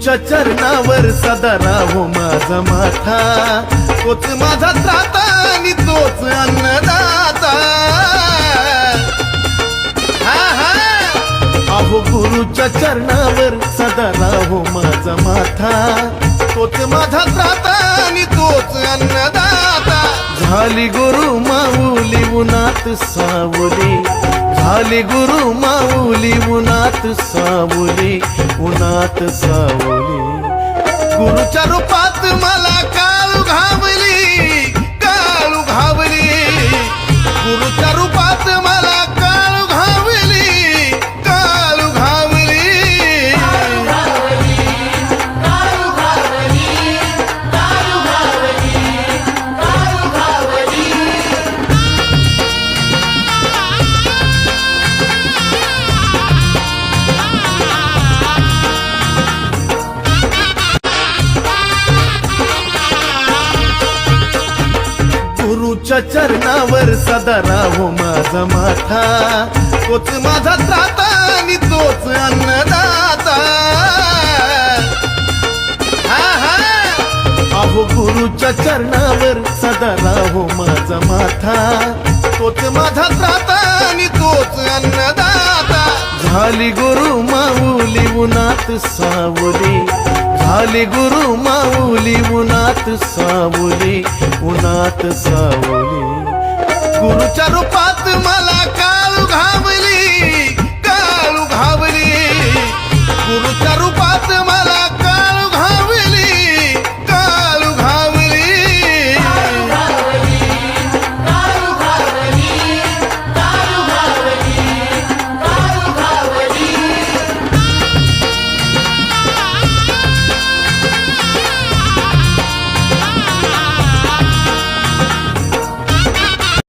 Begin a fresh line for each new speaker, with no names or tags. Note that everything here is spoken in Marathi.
गुरुच्या चरणावर सदा राहो माझा माथा, तोच माझा त्राता आणि तोच अन्नदाता। अहो गुरुच्या चरणावर सदा राहो माझा माथा, तोच माझा त्राता आणि तोच अन्नदाता। झाली गुरु माऊली उन्हात सावली, झाली गुरु माऊली उन्हात सावली, उन्हात सावली। गुरुच्या रूपात मला काळू घावली, काळू घावली। गुरुच्या रूपात मला काळू घावली, काळू घावली। गुरुच्या चरणावर सदा राहो माझा माथा, तोच माझा त्राता आणि तोच अन्नदाता। अहो गुरुच्या चरणावर सदा राहो माझा माथा, तोच माझा त्राता आणि तोच अन्नदाता। झाली गुरु माऊली उन्हात सावली, झाली गुरु माऊली उन्हात सावली, उन्हात सावली। गुरुच्या रूपात मला